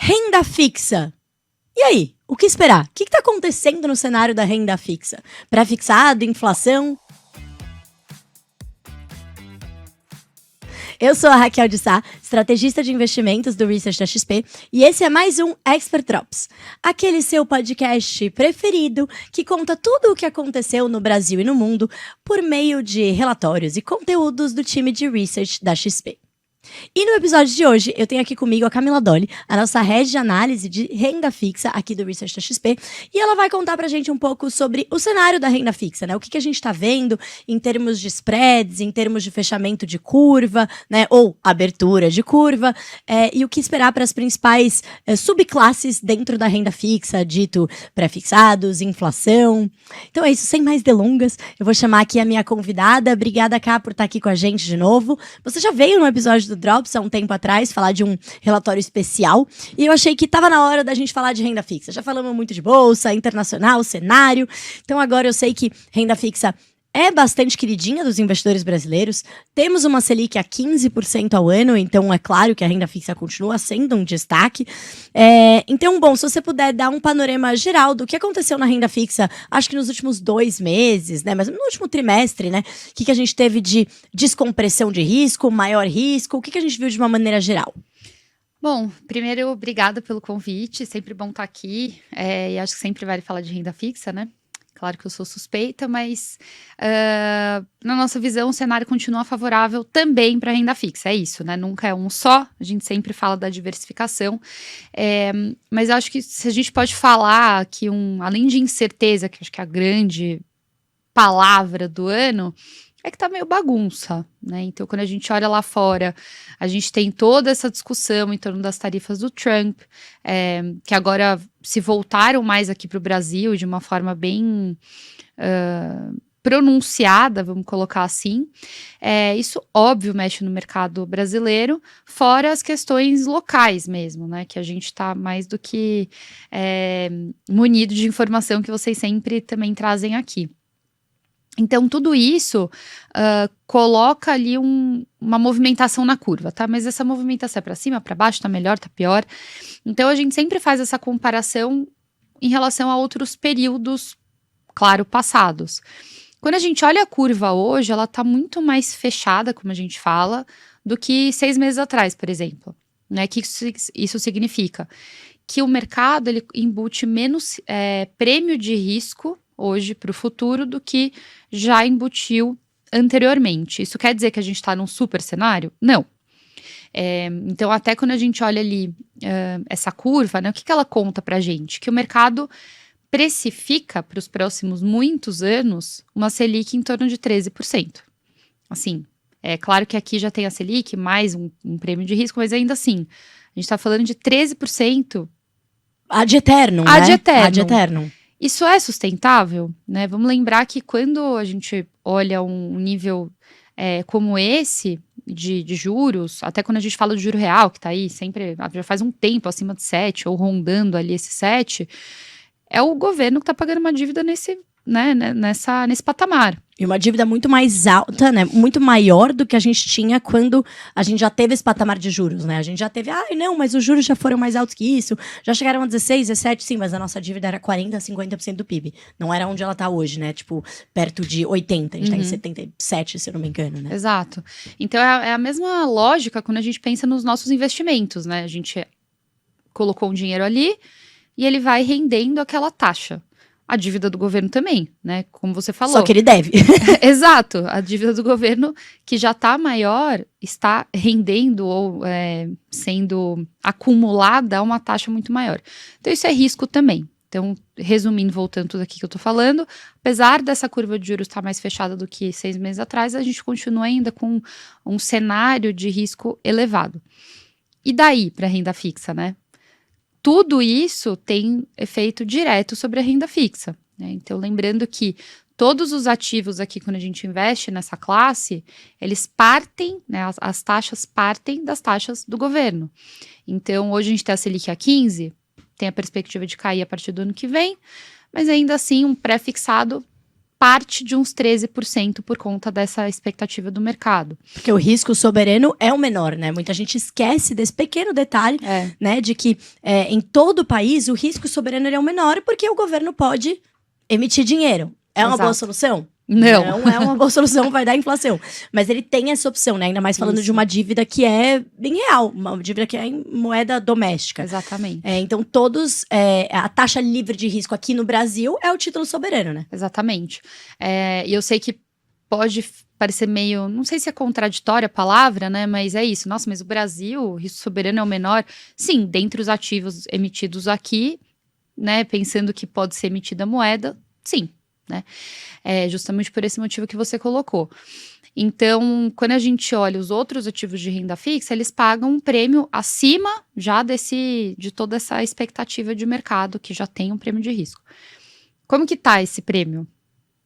Renda fixa. E aí, o que esperar? O que está acontecendo no cenário da renda fixa? Pré-fixado, inflação? Eu sou a Raquel de Sá, estrategista de investimentos do Research da XP, e esse é mais um Expert Drops, aquele seu podcast preferido que conta tudo o que aconteceu no Brasil e no mundo por meio de relatórios e conteúdos do time de Research da XP. E no episódio de hoje, eu tenho aqui comigo a Camila Dolly, a nossa head de análise de renda fixa aqui do Research da XP, e ela vai contar pra gente um pouco sobre o cenário da renda fixa, né? O que a gente tá vendo em termos de spreads, em termos de fechamento de curva, né? Ou abertura de curva, e o que esperar para as principais subclasses dentro da renda fixa, dito pré-fixados, inflação. Então é isso, sem mais delongas, eu vou chamar aqui a minha convidada. Obrigada, Cá, por estar aqui com a gente de novo. Você já veio no episódio do Drops há um tempo atrás, falar de um relatório especial, e eu achei que estava na hora da gente falar de renda fixa. Já falamos muito de bolsa, internacional, cenário, então agora eu sei que renda fixa é bastante queridinha dos investidores brasileiros. Temos uma Selic a 15% ao ano, então é claro que a renda fixa continua sendo um destaque. Então, bom, se você puder dar um panorama geral do que aconteceu na renda fixa, acho que nos últimos 2 meses, né, mas no último trimestre, né, o que a gente teve de descompressão de risco, maior risco, o que a gente viu de uma maneira geral? Bom, primeiro, obrigada pelo convite, sempre bom estar aqui, e acho que sempre vale falar de renda fixa, né? Claro que eu sou suspeita, mas na nossa visão o cenário continua favorável também para a renda fixa, é isso, né? Nunca é um só, a gente sempre fala da diversificação, mas eu acho que se a gente pode falar que além de incerteza, que acho que é a grande palavra do ano, é que tá meio bagunça, né? Então, quando a gente olha lá fora, a gente tem toda essa discussão em torno das tarifas do Trump, que agora se voltaram mais aqui para o Brasil de uma forma bem pronunciada, vamos colocar assim. Isso, óbvio, mexe no mercado brasileiro, fora as questões locais mesmo, né? Que a gente está mais do que munido de informação que vocês sempre também trazem aqui. Então, tudo isso coloca ali uma movimentação na curva, tá? Mas essa movimentação é para cima, para baixo, tá melhor, tá pior. Então, a gente sempre faz essa comparação em relação a outros períodos, claro, passados. Quando a gente olha a curva hoje, ela tá muito mais fechada, como a gente fala, do que 6 meses atrás, por exemplo. Né? O que isso significa? Que o mercado ele embute menos prêmio de risco hoje para o futuro do que já embutiu anteriormente. Isso quer dizer que a gente está num super cenário? Não. Então, até quando a gente olha ali essa curva, né, o que ela conta para a gente? Que o mercado precifica para os próximos muitos anos uma Selic em torno de 13%. Assim, é claro que aqui já tem a Selic, mais um prêmio de risco, mas ainda assim, a gente está falando de 13%. Ad eterno, Ad né? eterno. Ad eterno. Isso é sustentável, né? Vamos lembrar que quando a gente olha um nível como esse de juros, até quando a gente fala de juro real, que está aí sempre, já faz um tempo acima de 7, ou rondando ali esse 7, é o governo que está pagando uma dívida nesse patamar. E uma dívida muito mais alta, né? Muito maior do que a gente tinha quando a gente já teve esse patamar de juros, né? A gente já teve, não, mas os juros já foram mais altos que isso, já chegaram a 16, 17, sim, mas a nossa dívida era 40, 50% do PIB. Não era onde ela tá hoje, né? Tipo, perto de 80, a gente tá em 77, se eu não me engano, né? Exato. Então é a mesma lógica quando a gente pensa nos nossos investimentos, né? A gente colocou um dinheiro ali e ele vai rendendo aquela taxa. A dívida do governo também, né? Como você falou. Só que ele deve. Exato. A dívida do governo, que já está maior, está rendendo ou sendo acumulada a uma taxa muito maior. Então, isso é risco também. Então, resumindo, voltando tudo aqui que eu estou falando, apesar dessa curva de juros estar mais fechada do que 6 meses atrás, a gente continua ainda com um cenário de risco elevado. E daí para a renda fixa, né? Tudo isso tem efeito direto sobre a renda fixa, né? Então, lembrando que todos os ativos aqui, quando a gente investe nessa classe, eles partem, né, as taxas partem das taxas do governo. Então, hoje a gente tem a Selic a 15, tem a perspectiva de cair a partir do ano que vem, mas ainda assim um pré-fixado parte de uns 13% por conta dessa expectativa do mercado. Porque o risco soberano é o menor, né? Muita gente esquece desse pequeno detalhe, né? De que em todo o país o risco soberano ele é o menor porque o governo pode emitir dinheiro. É uma boa solução? Não é uma boa solução, vai dar inflação. Mas ele tem essa opção, né? Ainda mais falando de uma dívida que é bem real, uma dívida que é em moeda doméstica. Exatamente. Então, a taxa livre de risco aqui no Brasil é o título soberano, né? Exatamente. E eu sei que pode parecer meio, não sei se é contraditória a palavra, né? Mas é isso. Nossa, mas o Brasil, o risco soberano é o menor. Sim, dentre os ativos emitidos aqui, né? Pensando que pode ser emitida moeda, sim. Né? Justamente por esse motivo que você colocou. Então, quando a gente olha os outros ativos de renda fixa, eles pagam um prêmio acima já de toda essa expectativa de mercado, que já tem um prêmio de risco. Como que tá esse prêmio?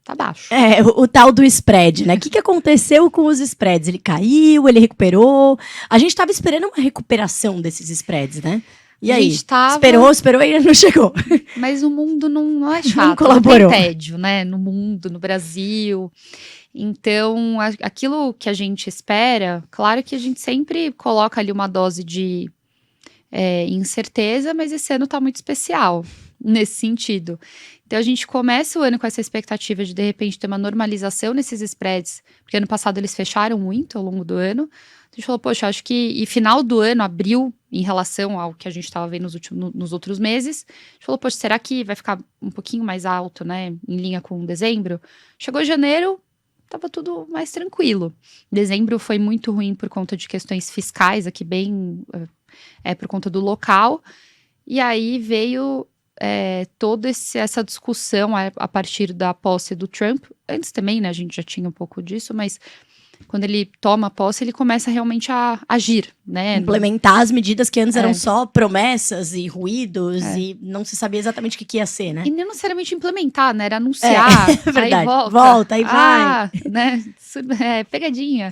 Tá baixo. O tal do spread, né? O que aconteceu com os spreads? Ele caiu, ele recuperou? A gente estava esperando uma recuperação desses spreads, né? E aí? Esperou e não chegou. Mas o mundo não é chato, não colaborou. Não tem tédio, né? No mundo, no Brasil. Então, aquilo que a gente espera, claro que a gente sempre coloca ali uma dose de incerteza, mas esse ano tá muito especial nesse sentido. Então, a gente começa o ano com essa expectativa de repente, ter uma normalização nesses spreads, porque ano passado eles fecharam muito ao longo do ano. A gente falou, poxa, acho que e final do ano, abril, em relação ao que a gente estava vendo nos outros meses, a gente falou, poxa, será que vai ficar um pouquinho mais alto, né, em linha com dezembro? Chegou janeiro, estava tudo mais tranquilo. Dezembro foi muito ruim por conta de questões fiscais, aqui bem, por conta do local, e aí veio toda essa discussão a partir da posse do Trump, antes também, né, a gente já tinha um pouco disso, mas quando ele toma posse, ele começa realmente a agir, né? Implementar as medidas que antes eram só promessas e ruídos e não se sabia exatamente o que ia ser, né? E não necessariamente implementar, né? Era anunciar, verdade. Aí volta, aí vai. Né? Pegadinha.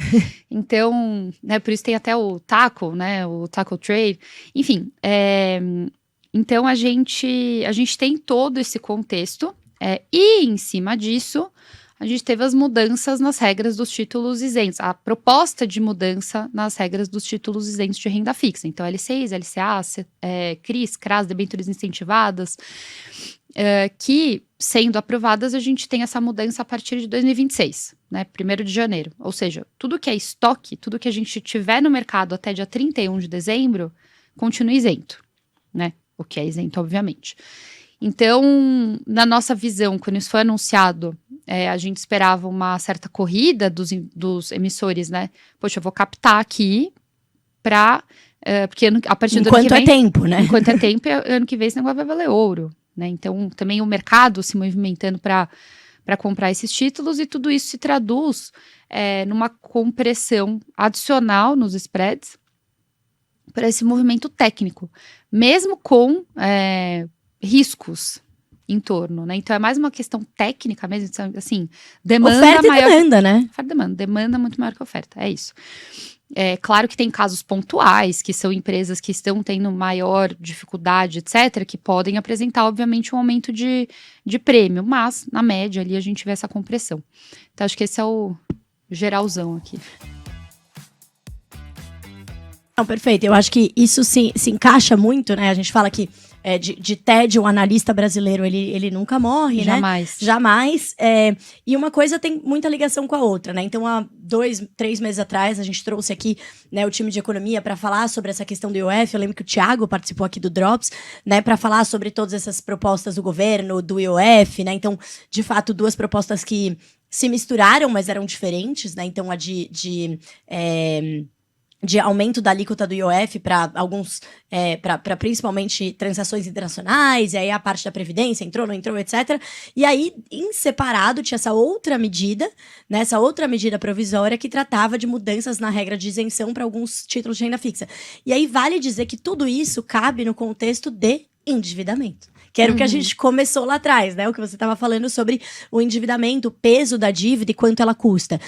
Então, né, por isso tem até o tackle, né? O tackle trade. Enfim, então a gente tem todo esse contexto e em cima disso a gente teve as mudanças nas regras dos títulos isentos, a proposta de mudança nas regras dos títulos isentos de renda fixa. Então, LCIs, LCA, CRIs, CRAs, debêntures incentivadas, que, sendo aprovadas, a gente tem essa mudança a partir de 2026, né, 1º de janeiro. Ou seja, tudo que é estoque, tudo que a gente tiver no mercado até dia 31 de dezembro, continua isento, né? O que é isento, obviamente. Então, na nossa visão, quando isso foi anunciado, a gente esperava uma certa corrida dos emissores, né? Poxa, eu vou captar aqui porque a partir do ano que vem... Enquanto é tempo, né? Enquanto é tempo, ano que vem esse negócio vai valer ouro, né? Então, também o mercado se movimentando para comprar esses títulos e tudo isso se traduz numa compressão adicional nos spreads para esse movimento técnico, mesmo com riscos em torno, né? Então é mais uma questão técnica mesmo, assim, demanda oferta maior. E demanda, né? Demanda muito maior que oferta, é isso. Claro que tem casos pontuais, que são empresas que estão tendo maior dificuldade, etc., que podem apresentar, obviamente, um aumento de prêmio, mas, na média, ali a gente vê essa compressão. Então, acho que esse é o geralzão aqui. Não, perfeito. Eu acho que isso se encaixa muito, né? A gente fala que de tédio, o analista brasileiro, ele nunca morre, Jamais. né? Jamais. E uma coisa tem muita ligação com a outra, né? Então, há 2, 3 meses atrás, a gente trouxe aqui, né, o time de economia para falar sobre essa questão do IOF. Eu lembro que o Thiago participou aqui do Drops, né, para falar sobre todas essas propostas do governo, do IOF, né? Então, de fato, 2 propostas que se misturaram, mas eram diferentes, né? Então, a de aumento da alíquota do IOF para alguns, para principalmente transações internacionais, e aí a parte da Previdência entrou, não entrou, etc. E aí, em separado, tinha essa outra medida, né, essa outra medida provisória que tratava de mudanças na regra de isenção para alguns títulos de renda fixa. E aí vale dizer que tudo isso cabe no contexto de endividamento. Que era o que a gente começou lá atrás, né? O que você estava falando sobre o endividamento, o peso da dívida e quanto ela custa.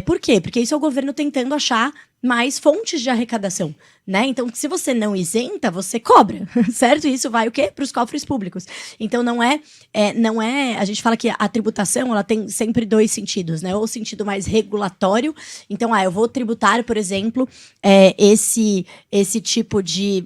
Por quê? Porque isso é o governo tentando achar mais fontes de arrecadação, né? Então, se você não isenta, você cobra, certo? E isso vai o quê? Para os cofres públicos. Então, não é... A gente fala que a tributação, ela tem sempre dois sentidos, né? Ou o sentido mais regulatório. Então, eu vou tributar, por exemplo, esse tipo de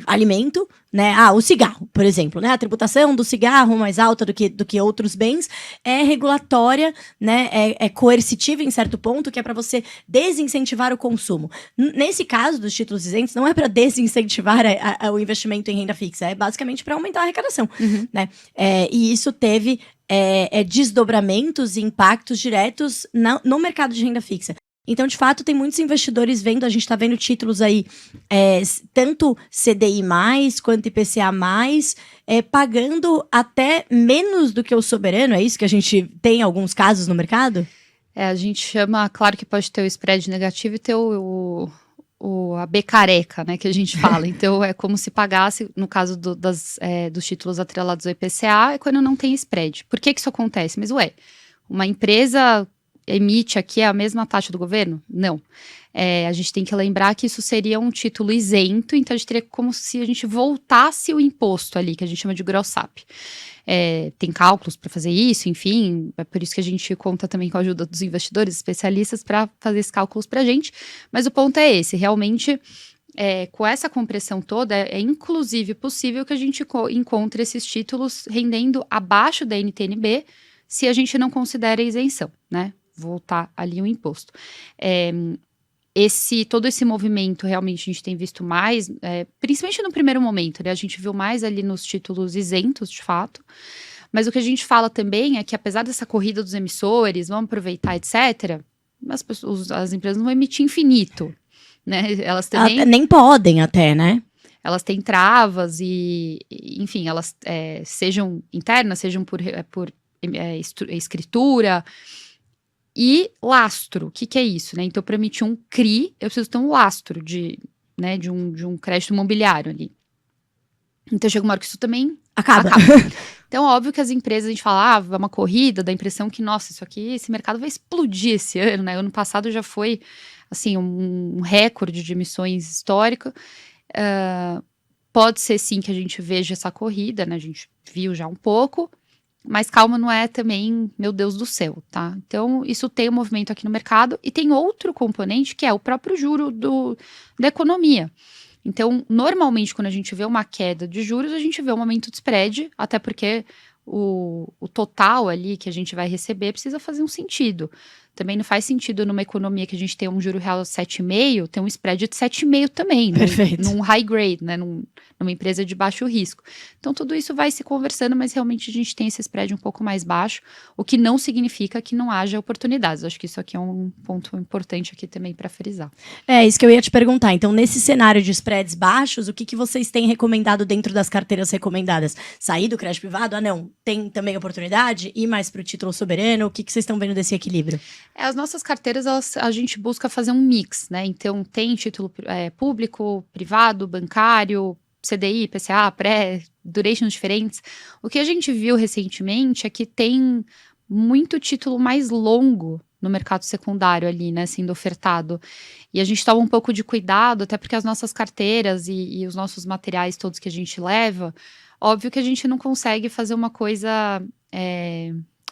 alimento, né? O cigarro, por exemplo, né? A tributação do cigarro mais alta do que outros bens é regulatória, né? É coercitiva em certo ponto, que é para você desincentivar o consumo. Nesse caso dos títulos isentos, não é para desincentivar o investimento em renda fixa, é basicamente para aumentar a arrecadação, né? E isso teve desdobramentos e impactos diretos no mercado de renda fixa. Então, de fato, tem muitos investidores vendo, a gente está vendo títulos aí, tanto CDI+, quanto IPCA+, pagando até menos do que o soberano, é isso que a gente tem em alguns casos no mercado? A gente chama, claro que pode ter o spread negativo e ter a B careca, né, que a gente fala. Então, é como se pagasse, no caso dos títulos atrelados ao IPCA, é quando não tem spread. Por que isso acontece? Mas, uma empresa emite aqui a mesma taxa do governo? Não. A gente tem que lembrar que isso seria um título isento, então a gente teria como se a gente voltasse o imposto ali, que a gente chama de gross-up. Tem cálculos para fazer isso, enfim, é por isso que a gente conta também com a ajuda dos investidores, especialistas, para fazer esses cálculos para a gente, mas o ponto é esse, realmente, com essa compressão toda, é inclusive possível que a gente encontre esses títulos rendendo abaixo da NTN-B, se a gente não considera a isenção, né? Voltar ali o imposto. Todo esse movimento, realmente, a gente tem visto mais, principalmente no primeiro momento, né? A gente viu mais ali nos títulos isentos, de fato. Mas o que a gente fala também é que, apesar dessa corrida dos emissores, vamos aproveitar, etc., as empresas não vão emitir infinito, né? Elas também... nem podem até, né? Elas têm travas e, enfim, elas sejam internas, sejam por escritura... E lastro, o que é isso, né? Então, para emitir um CRI, eu preciso ter um lastro de um crédito imobiliário ali. Então, chega uma hora que isso também acaba. Então, óbvio que as empresas, a gente fala, é uma corrida, dá a impressão que, nossa, esse mercado vai explodir esse ano, né? Ano passado já foi, assim, um recorde de emissões histórico. Pode ser, sim, que a gente veja essa corrida, né? A gente viu já um pouco. Mas calma, não é também, meu Deus do céu, tá? Então, isso tem um movimento aqui no mercado e tem outro componente que é o próprio juro da economia. Então, normalmente, quando a gente vê uma queda de juros, a gente vê um aumento de spread, até porque o total ali que a gente vai receber precisa fazer um sentido. Também não faz sentido numa economia que a gente tem um juro real de 7,5, ter um spread de 7,5 também, num high grade, né, numa empresa de baixo risco. Então, tudo isso vai se conversando, mas realmente a gente tem esse spread um pouco mais baixo, o que não significa que não haja oportunidades. Acho que isso aqui é um ponto importante aqui também para frisar. Isso que eu ia te perguntar. Então, nesse cenário de spreads baixos, o que vocês têm recomendado dentro das carteiras recomendadas? Sair do crédito privado? Não. Tem também oportunidade? Ir mais para o título soberano? O que vocês estão vendo desse equilíbrio? As nossas carteiras, a gente busca fazer um mix, né? Então, tem título público, privado, bancário, CDI, PCA, pré, durations diferentes. O que a gente viu recentemente é que tem muito título mais longo no mercado secundário ali, né, sendo ofertado. E a gente toma um pouco de cuidado, até porque as nossas carteiras e os nossos materiais todos que a gente leva, óbvio que a gente não consegue fazer uma coisa,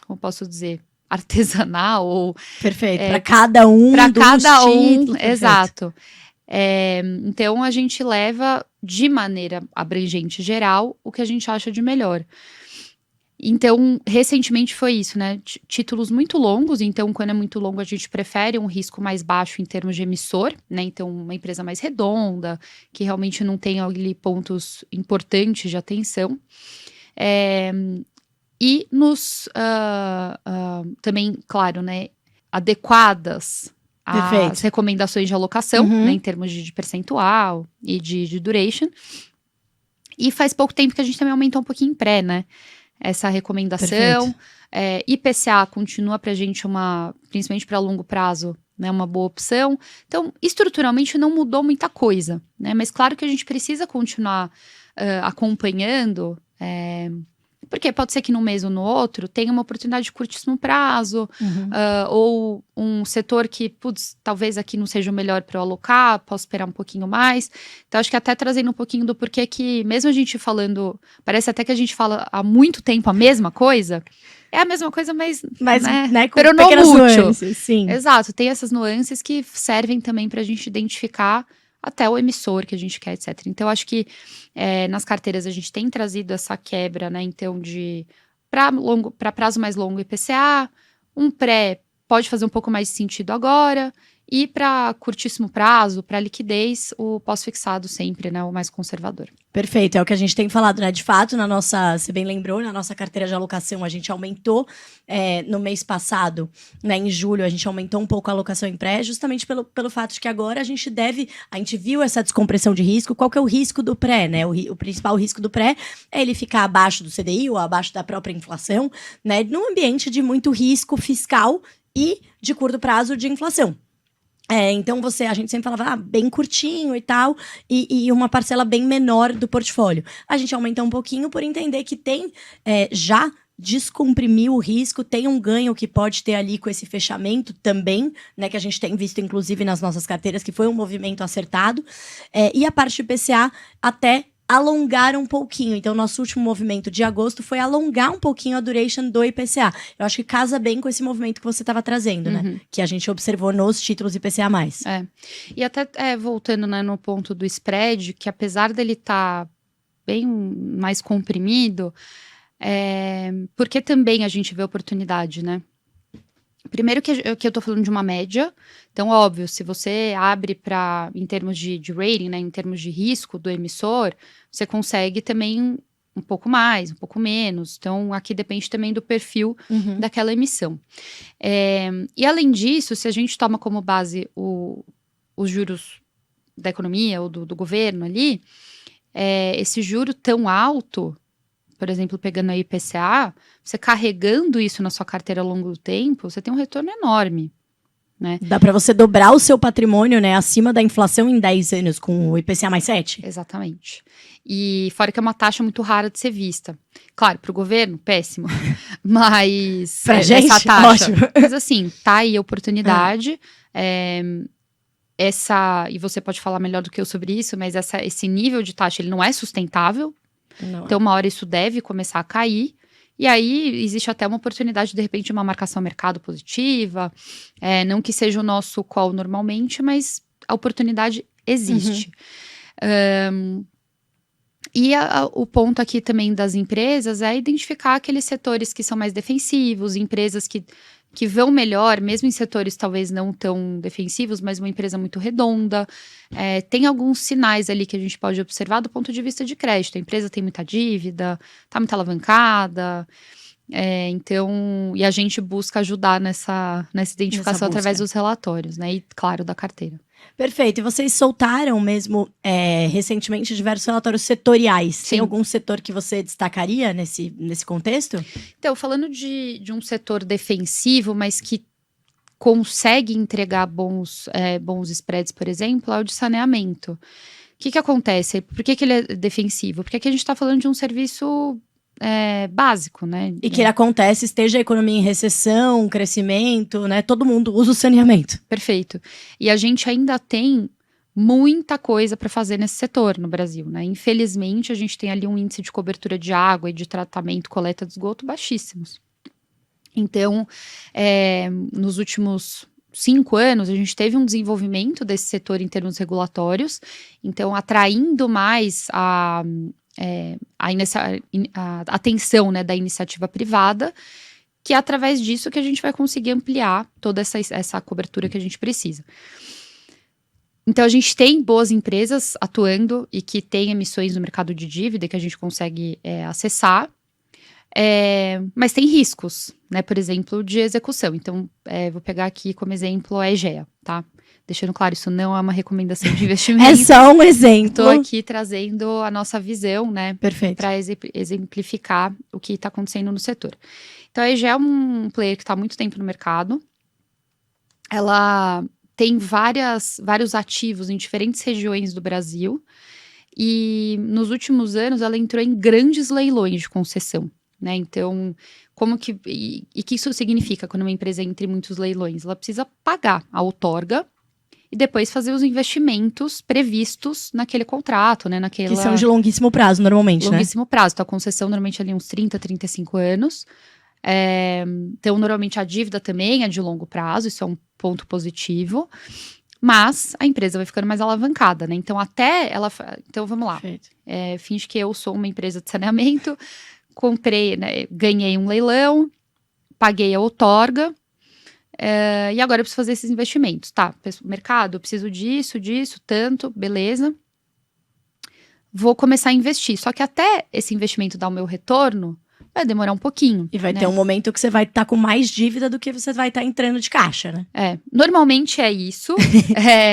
como posso dizer, artesanal ou... Perfeito, para cada um títulos, exato. Então, a gente leva de maneira abrangente geral o que a gente acha de melhor. Então, recentemente foi isso, né? Títulos muito longos, então quando é muito longo a gente prefere um risco mais baixo em termos de emissor, né? Então, uma empresa mais redonda, que realmente não tem ali pontos importantes de atenção. E também, claro, né, adequadas às recomendações de alocação, né, em termos de percentual e de duration. E faz pouco tempo que a gente também aumentou um pouquinho em pré, né, essa recomendação. IPCA continua pra gente principalmente para longo prazo, né, uma boa opção. Então, estruturalmente não mudou muita coisa, né? Mas claro que a gente precisa continuar acompanhando, porque pode ser que num mês ou no outro tenha uma oportunidade de curtíssimo prazo, ou um setor que, putz, talvez aqui não seja o melhor para eu alocar, posso esperar um pouquinho mais. Então, acho que até trazendo um pouquinho do porquê que, mesmo a gente falando, parece até que a gente fala há muito tempo a mesma coisa, é a mesma coisa, mas né, com pero pequenas não mútil. nuances, sim. Exato, tem essas nuances que servem também para a gente identificar até o emissor que a gente quer, etc. Então, acho que nas carteiras a gente tem trazido essa quebra, né? Então, para prazo mais longo IPCA, um pré pode fazer um pouco mais de sentido agora, e para curtíssimo prazo, para liquidez, o pós-fixado sempre, né? O mais conservador. Perfeito, é o que a gente tem falado, né? De fato, você bem lembrou, na nossa carteira de alocação, a gente aumentou no mês passado, né? Em julho, a gente aumentou um pouco a alocação em pré, justamente pelo fato de que agora a gente viu essa descompressão de risco. Qual que é o risco do pré, né? O principal risco do pré é ele ficar abaixo do CDI ou abaixo da própria inflação, né? Num ambiente de muito risco fiscal e de curto prazo de inflação. Então a gente sempre falava, bem curtinho e tal, e uma parcela bem menor do portfólio. A gente aumentou um pouquinho por entender que tem já descomprimiu o risco, tem um ganho que pode ter ali com esse fechamento também, né, que a gente tem visto inclusive nas nossas carteiras, que foi um movimento acertado, e a parte do IPCA até alongar um pouquinho. Então, nosso último movimento de agosto foi alongar um pouquinho a duration do IPCA. Eu acho que casa bem com esse movimento que você estava trazendo, né? Que a gente observou nos títulos IPCA+. E até voltando, né, no ponto do spread, que apesar dele estar bem mais comprimido, porque também a gente vê oportunidade, né? Primeiro que eu tô falando de uma média, então, óbvio, se você abre em termos de rating, né, em termos de risco do emissor, você consegue também um pouco mais, um pouco menos. Então, aqui depende também do perfil daquela emissão. E, além disso, se a gente toma como base os juros da economia ou do governo ali, esse juro tão alto, por exemplo, pegando a IPCA, você carregando isso na sua carteira ao longo do tempo, você tem um retorno enorme, né? Dá para você dobrar o seu patrimônio, né, acima da inflação em 10 anos com o IPCA mais 7? Exatamente. E fora que é uma taxa muito rara de ser vista. Claro, para o governo, péssimo. Mas pra gente, essa taxa. ótimo. Mas assim, tá aí a oportunidade. E você pode falar melhor do que eu sobre isso, mas esse nível de taxa ele não é sustentável. Não. Então, uma hora isso deve começar a cair. E aí, existe até uma oportunidade, de repente, de uma marcação mercado positiva. Não que seja o nosso call normalmente, mas a oportunidade existe. E o ponto aqui também das empresas é identificar aqueles setores que são mais defensivos, empresas que vão melhor, mesmo em setores talvez não tão defensivos, mas uma empresa muito redonda. Tem alguns sinais ali que a gente pode observar do ponto de vista de crédito. A empresa tem muita dívida, está muito alavancada. Então, e a gente busca ajudar nessa identificação através dos relatórios, né? E, claro, da carteira. Perfeito. E vocês soltaram mesmo recentemente diversos relatórios setoriais. Sim. Tem algum setor que você destacaria nesse contexto? Então, falando de um setor defensivo, mas que consegue entregar bons spreads, por exemplo, é o de saneamento. O que acontece? Por que ele é defensivo? Porque aqui a gente está falando de um serviço básico, né? E que ele acontece, esteja a economia em recessão, crescimento, né? Todo mundo usa o saneamento. Perfeito. E a gente ainda tem muita coisa para fazer nesse setor no Brasil, né? Infelizmente, a gente tem ali um índice de cobertura de água e de tratamento, coleta de esgoto baixíssimos. Então, nos últimos 5 anos, a gente teve um desenvolvimento desse setor em termos regulatórios, então atraindo mais a atenção, né, da iniciativa privada, que é através disso que a gente vai conseguir ampliar toda essa cobertura que a gente precisa. Então, a gente tem boas empresas atuando e que têm emissões no mercado de dívida que a gente consegue acessar, mas tem riscos, né, por exemplo, de execução. Então, vou pegar aqui como exemplo a Egea, tá? Deixando claro, isso não é uma recomendação de investimento. É só um exemplo. Estou aqui trazendo a nossa visão, né? Perfeito. Para exemplificar o que está acontecendo no setor. Então, a Egea é um player que está há muito tempo no mercado. ela tem vários ativos em diferentes regiões do Brasil e nos últimos anos ela entrou em grandes leilões de concessão, né? Então, como que e que isso significa quando uma empresa entra em muitos leilões? Ela precisa pagar a outorga e depois fazer os investimentos previstos naquele contrato, né? Que são de longuíssimo prazo, normalmente, longuíssimo prazo. Então, a concessão normalmente ali uns 30, 35 anos. Então, normalmente a dívida também é de longo prazo, isso é um ponto positivo. Mas a empresa vai ficando mais alavancada, né? Então, Então, vamos lá. Finge que eu sou uma empresa de saneamento, comprei, né, ganhei um leilão, paguei a outorga, e agora eu preciso fazer esses investimentos. Tá, mercado, eu preciso disso, tanto, beleza. Vou começar a investir. Só que até esse investimento dar o meu retorno, vai demorar um pouquinho. E vai ter um momento que você vai estar com mais dívida do que você vai estar entrando de caixa, né? Normalmente é isso,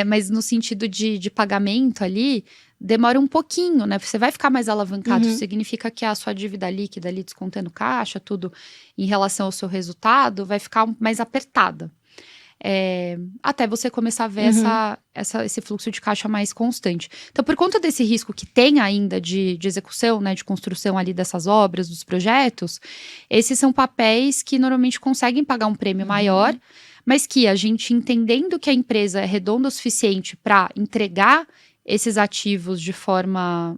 mas no sentido de pagamento ali, demora um pouquinho, né? Você vai ficar mais alavancado, isso significa que a sua dívida líquida ali, descontando caixa, tudo em relação ao seu resultado, vai ficar mais apertada. Até você começar a ver esse fluxo de caixa mais constante. Então, por conta desse risco que tem ainda de execução, né, de construção ali dessas obras, dos projetos, esses são papéis que normalmente conseguem pagar um prêmio maior, mas que a gente, entendendo que a empresa é redonda o suficiente para entregar esses ativos de forma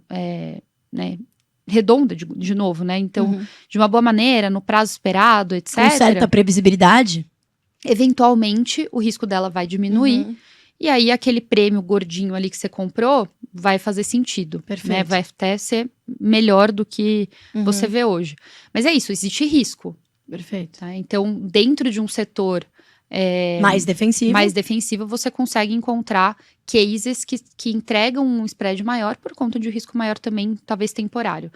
né, redonda, de novo, né? Então, de uma boa maneira, no prazo esperado, etc. Com certa previsibilidade. Eventualmente, o risco dela vai diminuir. E aí, aquele prêmio gordinho ali que você comprou vai fazer sentido. Perfeito. Né? Vai até ser melhor do que você vê hoje. Mas é isso, existe risco. Perfeito. Tá? Então, dentro de um setor mais defensivo, você consegue encontrar cases que entregam um spread maior por conta de um risco maior também, talvez temporário.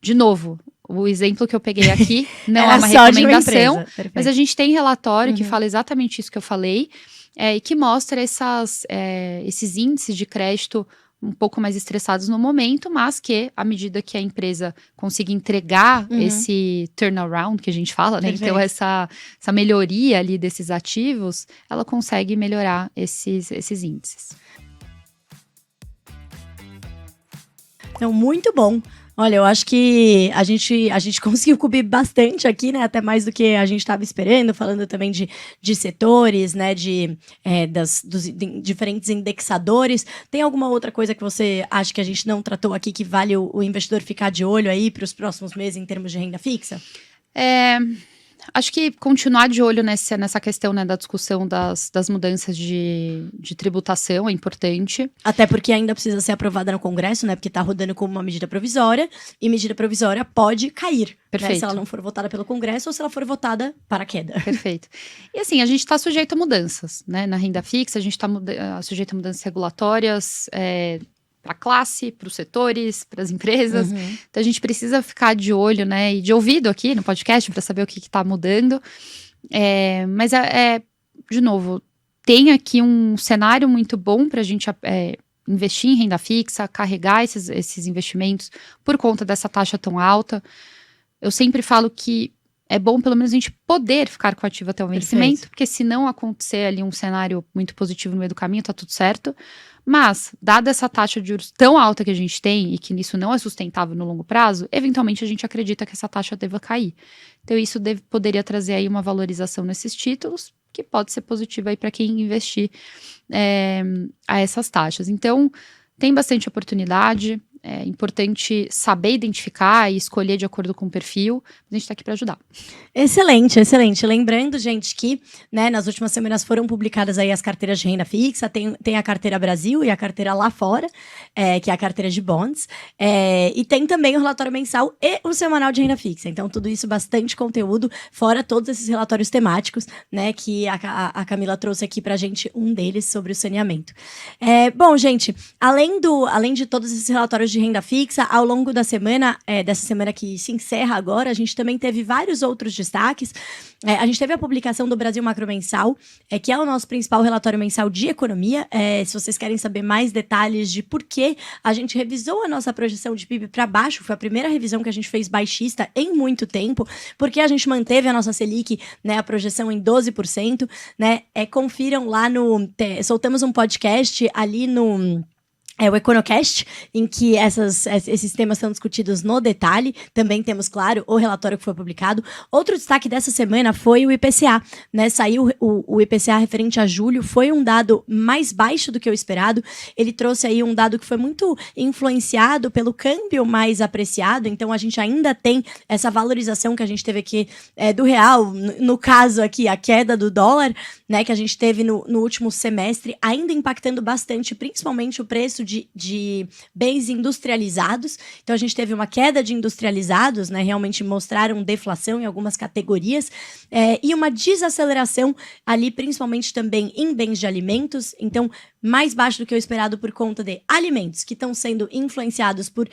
De novo, o exemplo que eu peguei aqui não é uma recomendação, mas a gente tem relatório que fala exatamente isso que eu falei, e que mostra esses índices de crédito um pouco mais estressados no momento, mas que, à medida que a empresa consiga entregar esse turnaround, que a gente fala, né? Então, essa melhoria ali desses ativos, ela consegue melhorar esses índices. Então, muito bom. Olha, eu acho que a gente conseguiu cobrir bastante aqui, né? Até mais do que a gente estava esperando, falando também de setores, né? Dos diferentes indexadores. Tem alguma outra coisa que você acha que a gente não tratou aqui que vale o investidor ficar de olho aí para os próximos meses em termos de renda fixa? Acho que continuar de olho nessa questão, né, da discussão das mudanças de tributação é importante. Até porque ainda precisa ser aprovada no Congresso, né? Porque está rodando como uma medida provisória. E medida provisória pode cair. Perfeito. Né, se ela não for votada pelo Congresso ou se ela for votada para queda. Perfeito. E assim, a gente está sujeito a mudanças, né? Na renda fixa, a gente está sujeito a mudanças regulatórias, para a classe, para os setores, para as empresas. Então, a gente precisa ficar de olho, né, e de ouvido aqui no podcast para saber o que está mudando. Mas, de novo, tem aqui um cenário muito bom para a gente investir em renda fixa, carregar esses investimentos por conta dessa taxa tão alta. Eu sempre falo que é bom, pelo menos, a gente poder ficar com o ativo até o vencimento, porque se não acontecer ali um cenário muito positivo no meio do caminho, tá tudo certo. Mas, dada essa taxa de juros tão alta que a gente tem e que isso não é sustentável no longo prazo, eventualmente a gente acredita que essa taxa deva cair. Então, isso poderia trazer aí uma valorização nesses títulos, que pode ser positiva aí para quem investir a essas taxas. Então, tem bastante oportunidade. É importante saber identificar e escolher de acordo com o perfil. A gente está aqui para ajudar. Excelente, excelente. Lembrando, gente, que né, nas últimas semanas foram publicadas aí as carteiras de renda fixa. Tem a carteira Brasil e a carteira lá fora, que é a carteira de bonds. E tem também o relatório mensal e o semanal de renda fixa. Então, tudo isso, bastante conteúdo, fora todos esses relatórios temáticos, né, que a Camila trouxe aqui para a gente, um deles sobre o saneamento. Bom, gente, além de todos esses relatórios de renda fixa, ao longo da semana, dessa semana que se encerra agora, a gente também teve vários outros destaques. A gente teve a publicação do Brasil Macro Mensal, que é o nosso principal relatório mensal de economia. Se vocês querem saber mais detalhes de por que a gente revisou a nossa projeção de PIB para baixo, foi a primeira revisão que a gente fez baixista em muito tempo, porque a gente manteve a nossa Selic, né, a projeção em 12%, né? Confiram lá soltamos um podcast ali no o Econocast, em que esses temas são discutidos no detalhe. Também temos, claro, o relatório que foi publicado. Outro destaque dessa semana foi o IPCA, né? Saiu o IPCA referente a julho, foi um dado mais baixo do que o esperado. Ele trouxe aí um dado que foi muito influenciado pelo câmbio mais apreciado, então a gente ainda tem essa valorização que a gente teve aqui do real, no caso aqui, a queda do dólar, né, que a gente teve no último semestre, ainda impactando bastante, principalmente o preço de bens industrializados. Então a gente teve uma queda de industrializados, né, realmente mostraram deflação em algumas categorias, e uma desaceleração ali, principalmente também em bens de alimentos. Então, mais baixo do que o esperado por conta de alimentos que estão sendo influenciados por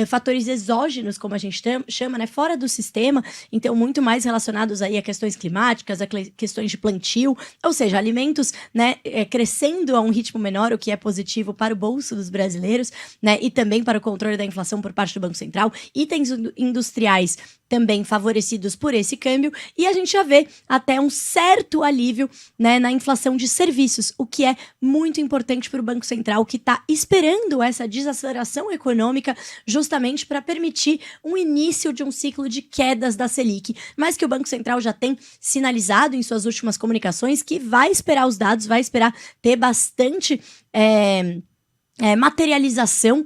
fatores exógenos, como a gente chama, né, fora do sistema, então muito mais relacionados aí a questões climáticas, a questões de plantio, ou seja, alimentos, né, crescendo a um ritmo menor, o que é positivo para o bolso dos brasileiros, né, e também para o controle da inflação por parte do Banco Central, itens industriais também favorecidos por esse câmbio, e a gente já vê até um certo alívio, né, na inflação de serviços, o que é muito importante para o Banco Central, que está esperando essa desaceleração econômica justamente para permitir um início de um ciclo de quedas da Selic, mas que o Banco Central já tem sinalizado em suas últimas comunicações que vai esperar os dados, vai esperar ter bastante materialização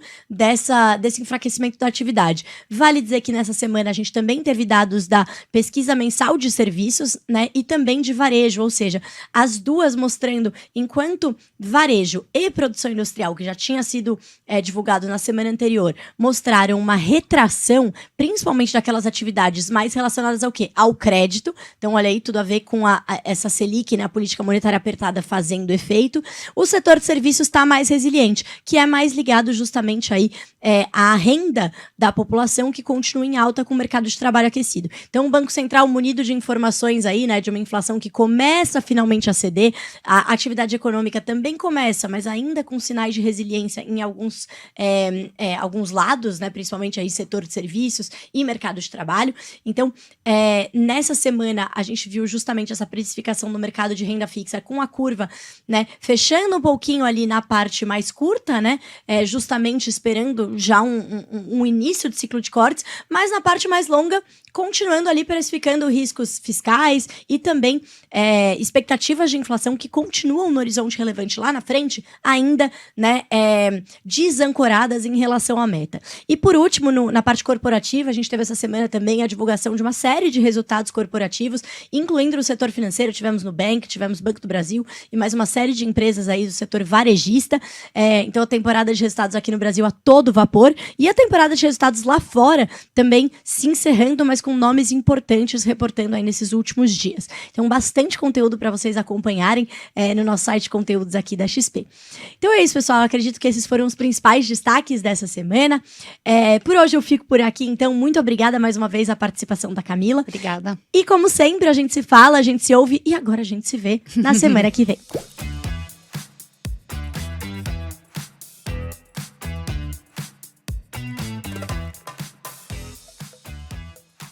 desse enfraquecimento da atividade. Vale dizer que nessa semana a gente também teve dados da pesquisa mensal de serviços, né, e também de varejo, ou seja, as duas mostrando, enquanto varejo e produção industrial, que já tinha sido divulgado na semana anterior, mostraram uma retração, principalmente daquelas atividades mais relacionadas ao quê? Ao crédito. Então, olha aí, tudo a ver com essa Selic, né, a política monetária apertada fazendo efeito. O setor de serviços está mais resiliente, que é mais ligado justamente aí à renda da população, que continua em alta com o mercado de trabalho aquecido. Então, o Banco Central, munido de informações aí, né, de uma inflação que começa finalmente a ceder, a atividade econômica também começa, mas ainda com sinais de resiliência em alguns lados, né, principalmente aí setor de serviços e mercado de trabalho. Então, nessa semana, a gente viu justamente essa precificação no mercado de renda fixa com a curva, né, fechando um pouquinho ali na parte mais curta, né, justamente esperando já um início de ciclo de cortes, mas na parte mais longa, continuando ali precificando riscos fiscais e também expectativas de inflação que continuam no horizonte relevante lá na frente, ainda, né, desancoradas em relação à meta. E por último, na parte corporativa, a gente teve essa semana também a divulgação de uma série de resultados corporativos, incluindo no setor financeiro, tivemos Nubank, tivemos Banco do Brasil e mais uma série de empresas aí do setor varejista. Então, a temporada de resultados aqui no Brasil a todo vapor e a temporada de resultados lá fora também se encerrando, mas com nomes importantes reportando aí nesses últimos dias. Então, bastante conteúdo para vocês acompanharem no nosso site de conteúdos aqui da XP. Então é isso, pessoal. Eu acredito que esses foram os principais destaques dessa semana. Por hoje eu fico por aqui, então muito obrigada mais uma vez à participação da Camila. Obrigada. E como sempre, a gente se fala, a gente se ouve e agora a gente se vê na semana que vem.